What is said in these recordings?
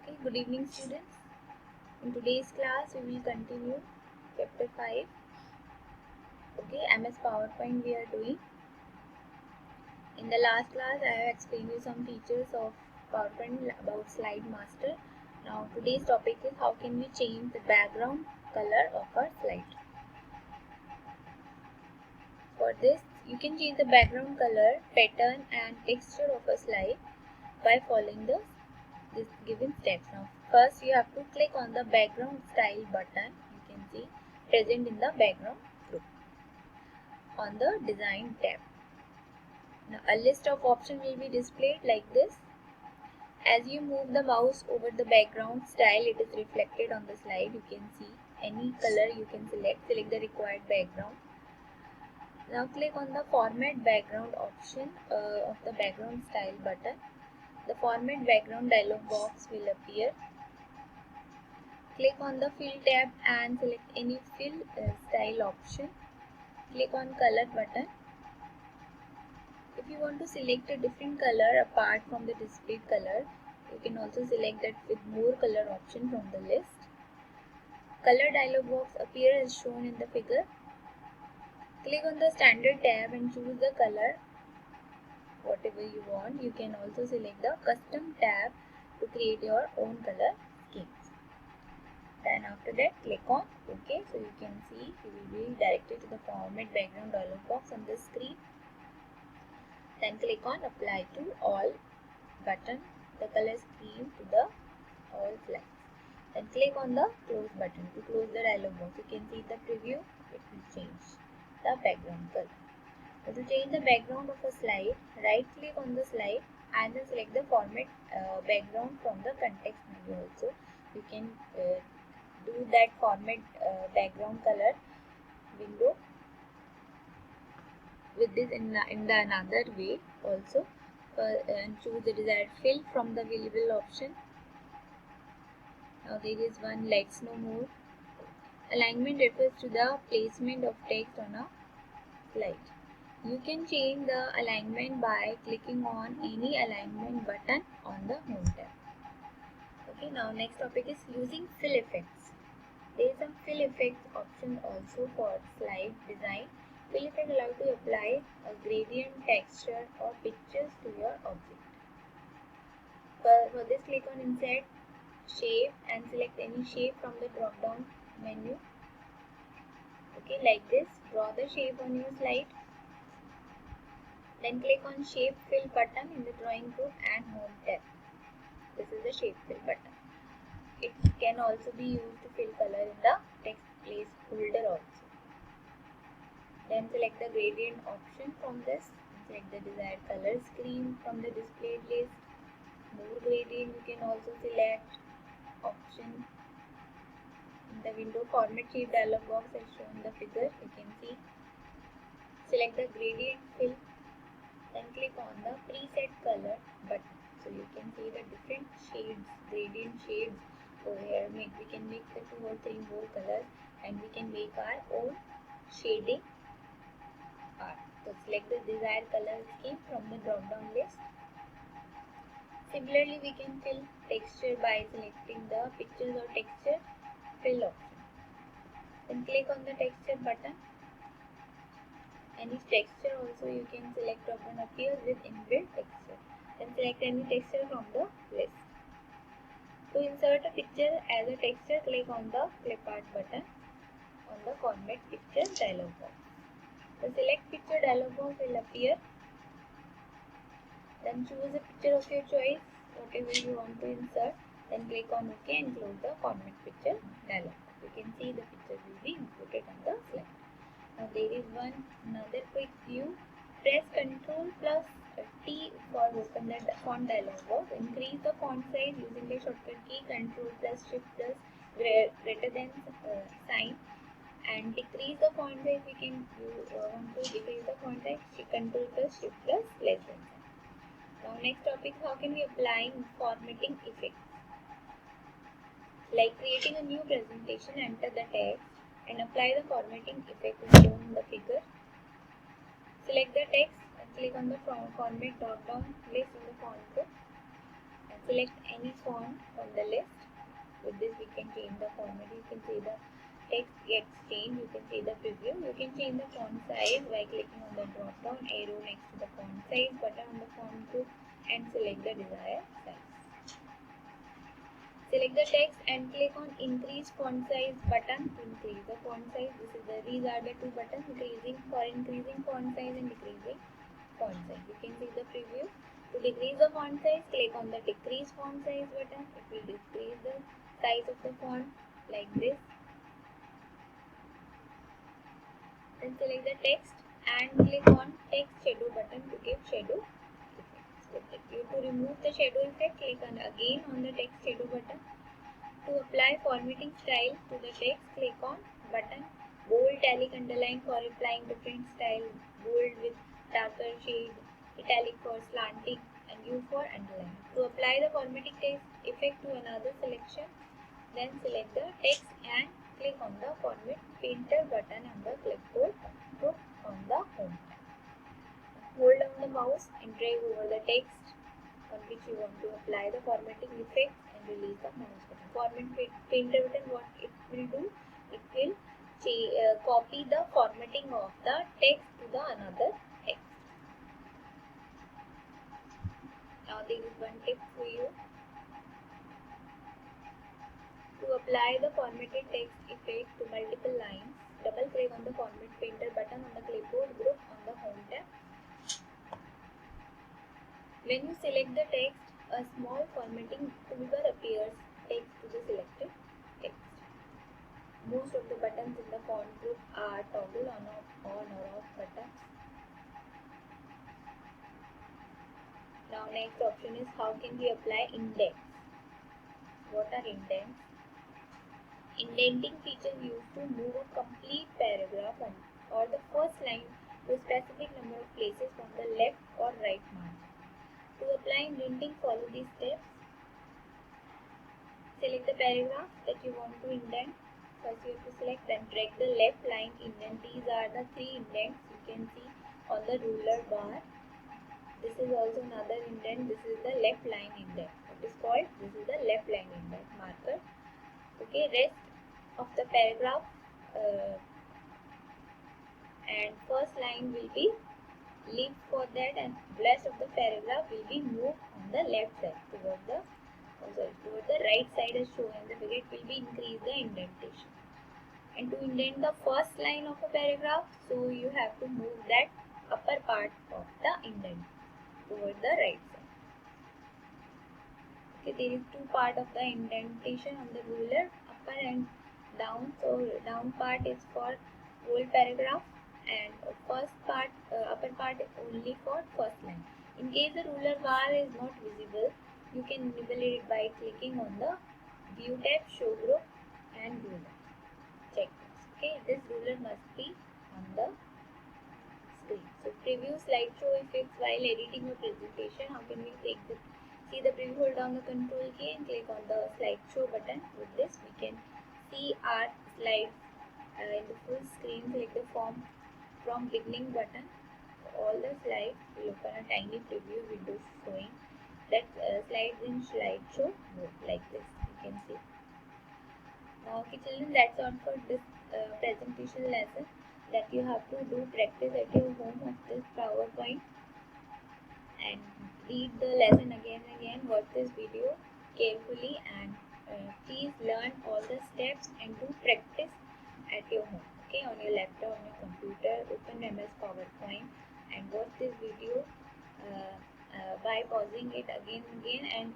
Okay, good evening students. In today's class we will continue chapter 5. Okay, MS PowerPoint we are doing. In the last class I have explained you some features of PowerPoint about slide master. Now today's topic is how can we change the background color of our slide. For this you can change the background color, pattern and texture of a slide by following this given steps. Now first you have to click on the background style button, you can see present in the background group on the design tab. Now a list of options will be displayed like this. As you move the mouse over the background style, it is reflected on the slide. You can see any color you can select the required background. Now click on the format background option of the background style button. The format background dialog box will appear. Click on the fill tab and select any fill style option. Click on color button. If you want to select a different color apart from the displayed color, you can also select that with more color option from the list. Color dialog box appears as shown in the figure. Click on the standard tab and choose the color whatever you want. You can also select the custom tab to create your own color schemes. Then after that click on OK. So you can see you will be directed to the format background dialog box on the screen. Then click on apply to all button, the color scheme to the all slides. Then click on the close button to close the dialog box. You can see the preview, it will change the background color. Now to change the background of a slide, right click on the slide and then select the format background from the context menu also. You can do that format background color window with this in the another way also. And choose the desired fill from the available option. Now there is one let's know more. Alignment refers to the placement of text on a slide. You can change the alignment by clicking on any alignment button on the home tab. Okay, now next topic is using fill effects. There is some fill effects option also for slide design. Fill effect allows to apply a gradient, texture or pictures to your object. For this click on insert shape and select any shape from the drop down menu. Okay, like this, draw the shape on your slide. Then click on shape fill button in the drawing group and home tab. This is the shape fill button. It can also be used to fill color in the text placeholder also. Then select the gradient option from this. Select the desired color scheme from the displayed list. More gradient you can also select option. In the window format shape dialog box as shown in the figure, you can see. Select the gradient fill. Then click on the preset color button. So you can see the different shades, gradient shades over here. We can mix the 2 or 3 more colors and we can make our own shading art. So select the desired color scheme from the drop down list. Similarly, we can fill texture by selecting the pictures or texture fill option. Then click on the texture button. Any texture also you can select option appears with inbuilt texture. Then select any texture from the list. To insert a picture as a texture, click on the clip art button on the format picture dialog box. The select picture dialog box will appear. Then choose a picture of your choice, whatever you want to insert. Then click on OK and close the format picture dialog box. You can see the picture will be inputted on the slide. Now there is another quick view. Press Ctrl plus T for open the font dialog box. Increase the font size using the shortcut key Ctrl plus Shift plus greater than sign. And decrease the font size. We can want to decrease the font size. Ctrl plus Shift plus less than sign. Now next topic, how can we apply formatting effects? Like creating a new presentation, enter the text and apply the formatting effect shown in the figure. Select the text and click on the format drop down list in the font group and Select any font from the list. With this we can change the format. You can see the text gets changed. You can see the preview. You can change the font size by clicking on the drop down arrow next to the font size button on the font group and select the desired size. Select the text and click on increase font size button to increase the font size. These are the two buttons, increasing font size and decreasing font size. You can see the preview. To decrease the font size, click on the decrease font size button. It will decrease the size of the font like this. Then select the text and click on text shadow button to give shadow effect. To remove the shadow effect, click again on the text shadow button. To apply formatting style to the text, click on button bold, italic, underline for applying different style, bold with darker shade, italic for slanting, and U for underline. To apply the formatting text effect to another selection, then select the text and click on the format painter button on the clipboard group on the home tab. Hold down the mouse and drag over the text on which you want to apply the formatting effect and release the mouse button. Format painter button, what it will do? It will copy the formatting of the text to the another text. Now there is one tip for you. To apply the formatted text effect to multiple lines, double click on the format painter button on the clipboard group on the home tab. When you select the text, a small formatting toolbar appears text to the selected text. Most of the buttons in the font group are toggle on or off buttons. Now next option is how can we apply indents. What are indents? Indenting feature used to move a complete paragraph or the first line to a specific number of places from the left or right margin. To apply indenting, follow these steps. Select the paragraph that you want to indent. First you have to select, then drag the left line indent. These are the three indents you can see on the ruler bar. This is also another indent. This is the left line indent. What is called? This is the left line indent marker. Okay, rest of the paragraph and first line will be leave for that, and rest of the paragraph will be moved on the left side toward the right side as shown in the figure. It will be increase the indentation. And to indent the first line of a paragraph, so you have to move that upper part of the indent toward the right side. Okay, there is two part of the indentation on the ruler, upper and down. So down part is for whole paragraph and first part, upper part only for first line. In case the ruler bar is not visible, you can enable it by clicking on the view tab, show group and view tab. Check this. Okay, this ruler must be on the screen. So preview slideshow effects while editing a presentation. How can we see the preview? Hold down the control key and click on the slideshow button. With this we can see our slides in the full screen. Click the form from beginning button. All the slides will open a tiny preview window showing that slides in slideshow mode like this. You can see. Now, okay, children, that's all for this presentation lesson that you have to do practice at your home of this PowerPoint and read the lesson again and again. Watch this video carefully and please learn all the steps and do practice at your home. Okay, on your laptop, on your computer, open MS PowerPoint and watch this video by pausing it again and again and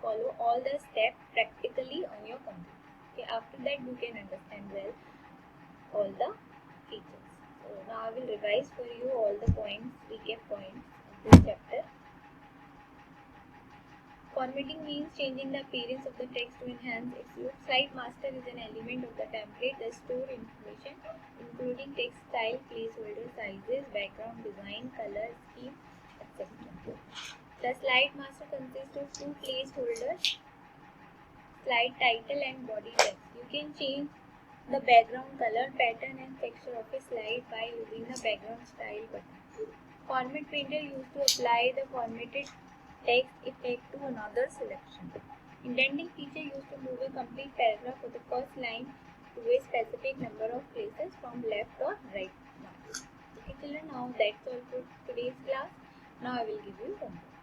follow all the steps practically on your computer. Okay, after that you can understand well all the features. So now I will revise for you all the points, recap points of this chapter. Formatting means changing the appearance of the text to enhance its look. Slide master is an element of the template that stores information including text style, placeholder sizes, background design, color scheme, etc. The slide master consists of two placeholders, slide title and body text. You can change the background color, pattern and texture of a slide by using the background style button. Format painter used to apply the formatted text effect to another selection. Indenting feature used to move a complete paragraph or the first line to a specific number of places from left or right. Now, okay children, now that's all for today's class. Now I will give you homework.